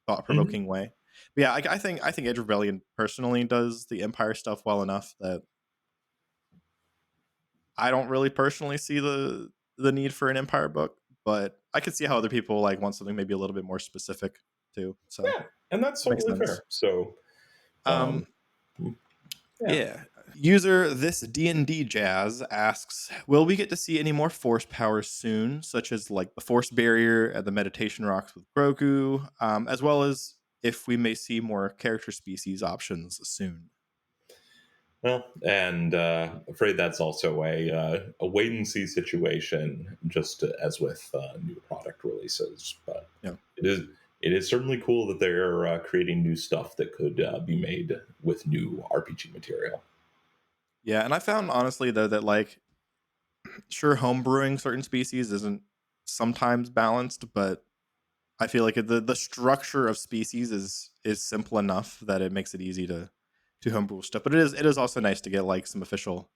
thought Mhm. provoking way. But yeah, I think Edge Rebellion personally does the Empire stuff well enough that I don't really personally see the need for an Empire book, but I could see how other people like want something maybe a little bit more specific too. So Yeah, and that's that makes totally sense. fair. So, um, Um, yeah. yeah. User this D&D Jazz asks, will we get to see any more force powers soon, such as like the force barrier at the meditation rocks with Grogu, as well as if we may see more character species options soon? Well, and afraid that's also a wait and see situation, just as with new product releases. But Yeah. it is certainly cool that they're creating new stuff that could be made with new RPG material. Yeah, and I found honestly though that like sure homebrewing certain species isn't sometimes balanced, but I feel like the structure of species is simple enough that it makes it easy to homebrew stuff. But it is also nice to get like some official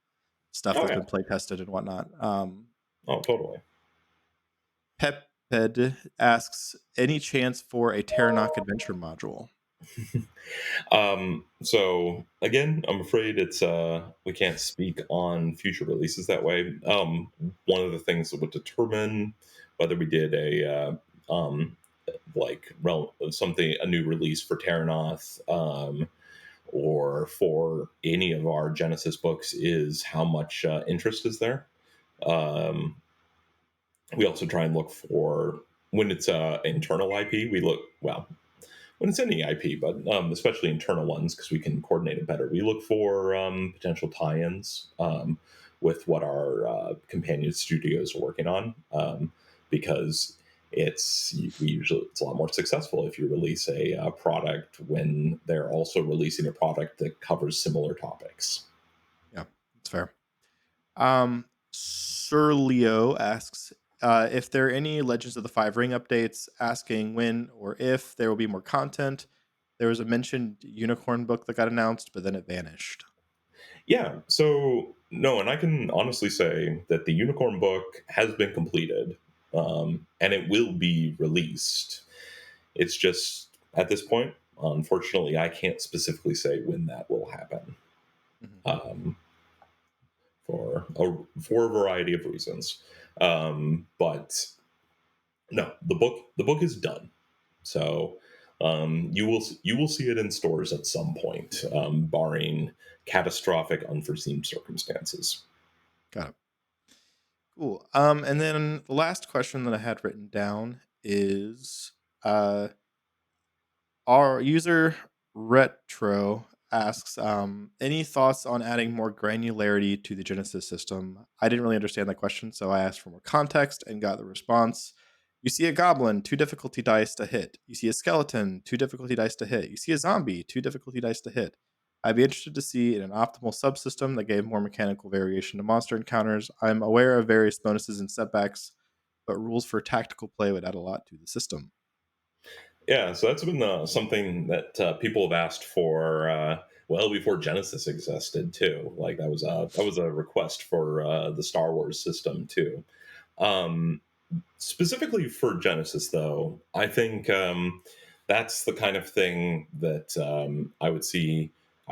stuff Oh that's yeah, been play tested and whatnot. oh totally. Peped asks, any chance for a Terranok adventure module? So again, I'm afraid it's we can't speak on future releases that way. One of the things that would determine whether we did something, a new release for Terranoth, or for any of our Genesis books, is how much interest is there. Um, we also try and look for, when it's internal IP, we look, well, when it's any IP, but especially internal ones, because we can coordinate it better. We look for potential tie-ins with what our companion studios are working on, because it's a lot more successful if you release a product when they're also releasing a product that covers similar topics. Yeah, that's fair. Sir Leo asks if there are any Legends of the Five Ring updates, asking when or if there will be more content. There was a mentioned unicorn book that got announced, but then it vanished. Yeah, so no, and I can honestly say that the Unicorn book has been completed, and it will be released. It's just at this point, unfortunately, I can't specifically say when that will happen, Mhm. um, for a variety of reasons. But no, the book is done. So you will see it in stores at some point, barring catastrophic unforeseen circumstances. Got it. Cool. And then the last question that I had written down is uh, our user Retro asks, any thoughts on adding more granularity to the Genesis system? I didn't really understand that question, so I asked for more context and got the response. You see a goblin, 2 difficulty dice to hit. You see a skeleton, 2 difficulty dice to hit. You see a zombie, 2 difficulty dice to hit. I'd be interested to see in an optimal subsystem that gave more mechanical variation to monster encounters. I'm aware of various bonuses and setbacks, but rules for tactical play would add a lot to the system. Yeah, so that's been something that people have asked for well before Genesis existed too. Like that was a request for the Star Wars system too. Um, Specifically for Genesis, though, I think that's the kind of thing that I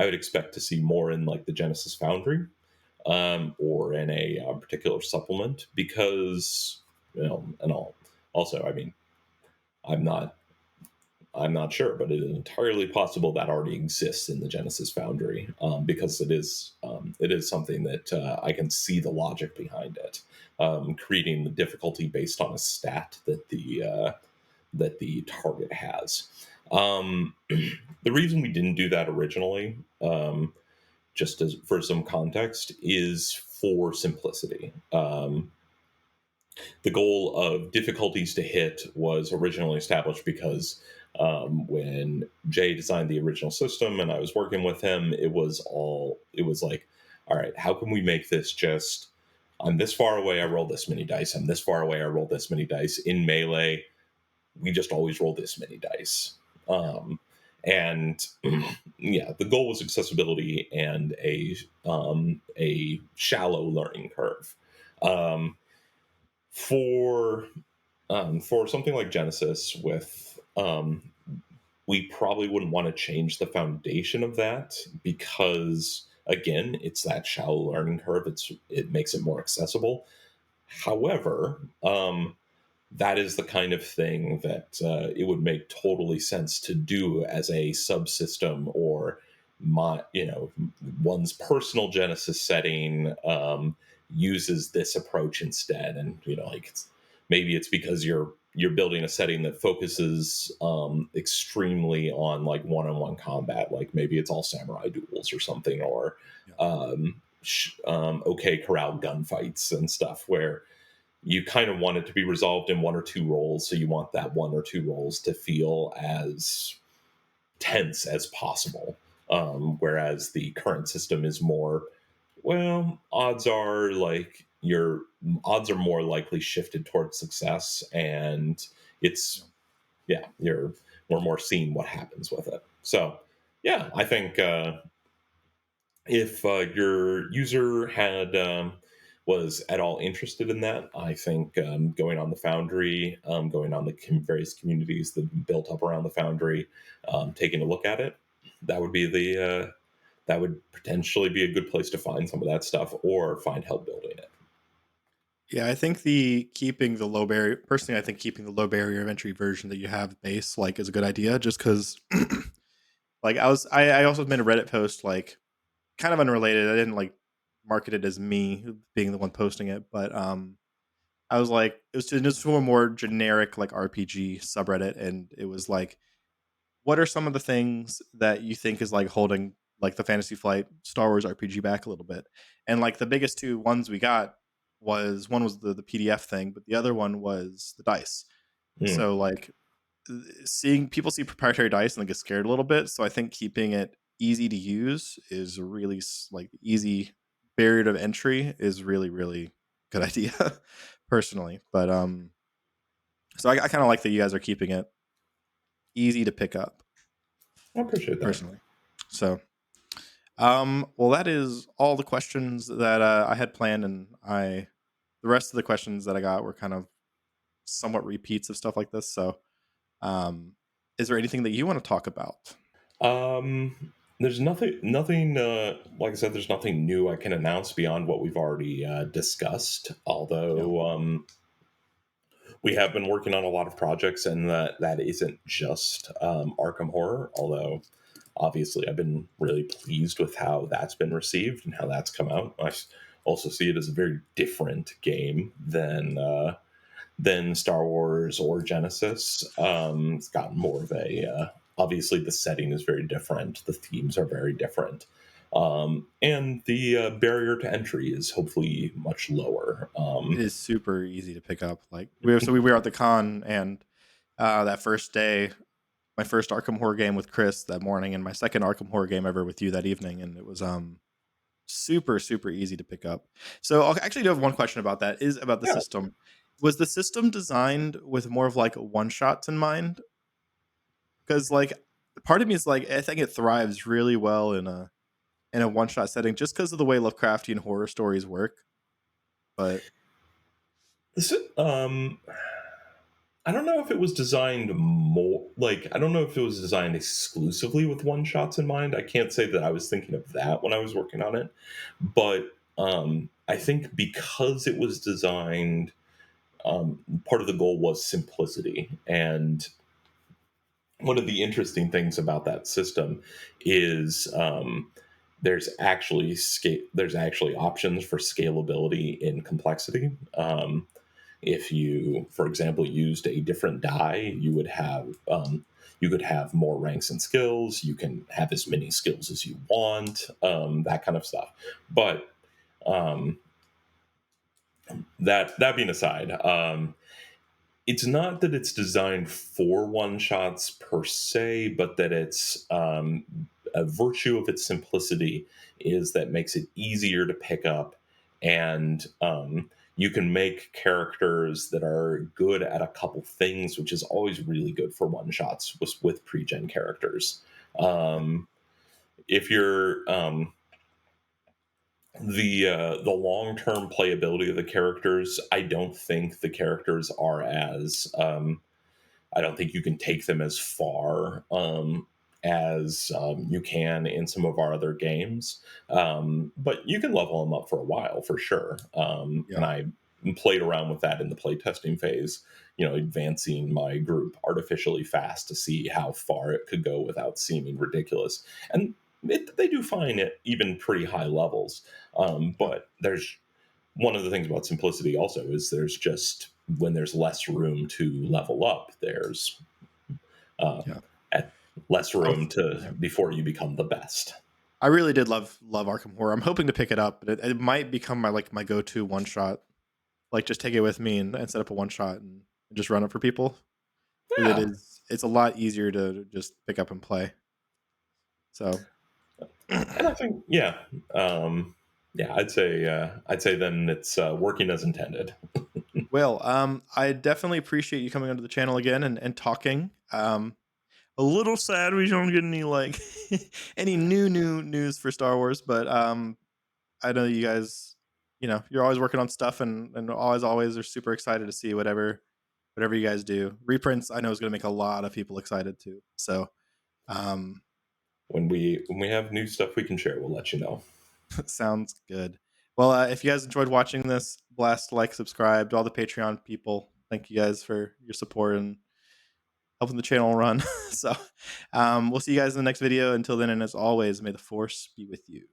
would expect to see more in like the Genesis Foundry, or in a particular supplement, because and all. Also, I mean, I'm not I'm not sure, but it is entirely possible that already exists in the Genesis Foundry, because it is something that I can see the logic behind it, creating the difficulty based on a stat that the target has. The reason we didn't do that originally, just as for some context, is for simplicity. The goal of difficulties to hit was originally established because when Jay designed the original system and I was working with him, it was like, all right, how can we make this just, I'm this far away, I roll this many dice. I'm this far away, I roll this many dice. In Melee, we just always roll this many dice. Yeah. And yeah, the goal was accessibility and a shallow learning curve. Um, for something like Genesis, we probably wouldn't want to change the foundation of that, because again, it's that shallow learning curve. It makes it more accessible. However, that is the kind of thing that it would make totally sense to do as a subsystem, or one's personal Genesis setting uses this approach instead. And like maybe it's because you're building a setting that focuses extremely on like one-on-one combat, like maybe it's all samurai duels or something, or okay corral gunfights and stuff, where you kind of want it to be resolved in one or two rolls. So you want that one or two rolls to feel as tense as possible. Whereas the current system is more, well, your odds are more likely shifted towards success, and it's you're more seeing what happens with it. So yeah, I think if your user had was at all interested in that, I think going on the Foundry, going on the various communities that have been built up around the Foundry, taking a look at it, that would be that would potentially be a good place to find some of that stuff or find help building it. Yeah, I think keeping the low barrier, personally, I think keeping the low barrier of entry version that you have base like is a good idea, just because like I also made a Reddit post, like kind of unrelated. I didn't like market it as me being the one posting it, but I was like, it was just a more generic like RPG subreddit, and it was like, what are some of the things that you think is like holding like the Fantasy Flight Star Wars RPG back a little bit? And like the biggest two ones we got was, one was the PDF thing, but the other one was the dice. Mm. So like seeing people see proprietary dice and they get scared a little bit. So I think keeping it easy to use is really like easy barrier of entry is really good idea personally. But so I kind of like that you guys are keeping it easy to pick up I appreciate that. personally. So well, that is all the questions that I had planned, and the rest of the questions that I got were kind of somewhat repeats of stuff like this. So is there anything that you want to talk about? There's nothing. Like I said, there's nothing new I can announce beyond what we've already discussed. Yeah. Although we have been working on a lot of projects, and that isn't just Arkham Horror. Although obviously, I've been really pleased with how that's been received and how that's come out. I also see it as a very different game than Star Wars or Genesis. It's gotten more of a obviously the setting is very different, the themes are very different, and the barrier to entry is hopefully much lower. It is super easy to pick up. Like we were at the con, and that first day, my first Arkham Horror game with Chris that morning, and my second Arkham Horror game ever with you that evening, and it was super easy to pick up. So I actually do have one question about that. Is about the Yeah, system. Was the system designed with more of like one shots in mind? Because like part of me is like, I think it thrives really well in a one shot setting, just because of the way Lovecraftian horror stories work. But this I don't know if it was designed more like I don't know if it was designed exclusively with one shots in mind. I can't say that I was thinking of that when I was working on it, but I think because it was designed, part of the goal was simplicity. And one of the interesting things about that system is there's actually options for scalability in complexity. If you, for example, used a different die, you could have more ranks and skills. You can have as many skills as you want, that kind of stuff. But um, that being aside, it's not that it's designed for one shots per se, but that it's a virtue of its simplicity is that makes it easier to pick up, and you can make characters that are good at a couple things, which is always really good for one shots with pre-gen characters. Um, if you're the long term playability of the characters, I don't think the characters are as I don't think you can take them as far as you can in some of our other games. But you can level them up for a while for sure. And yeah, I played around with that in the playtesting phase, advancing my group artificially fast to see how far it could go without seeming ridiculous. And they do find it even pretty high levels. But there's one of the things about simplicity also is there's just when there's less room to level up, there's at less room before you become the best. I really did love Arkham Horror. I'm hoping to pick it up, but it might become my go-to one shot. Like, just take it with me and set up a one shot and just run it for people. Yeah. It's a lot easier to just pick up and play. So, and I think I'd say then it's working as intended. Well, I definitely appreciate you coming onto the channel again and talking. A little sad we don't get any any new news for Star Wars, but I know you guys, you're always working on stuff and always are super excited to see whatever you guys do. Reprints, I know, is going to make a lot of people excited too. So, when we have new stuff we can share, we'll let you know. Sounds good. Well, if you guys enjoyed watching this, blast, like, subscribe to all the Patreon people. Thank you guys for your support and helping the channel run. So we'll see you guys in the next video. Until then, and as always, may the Force be with you.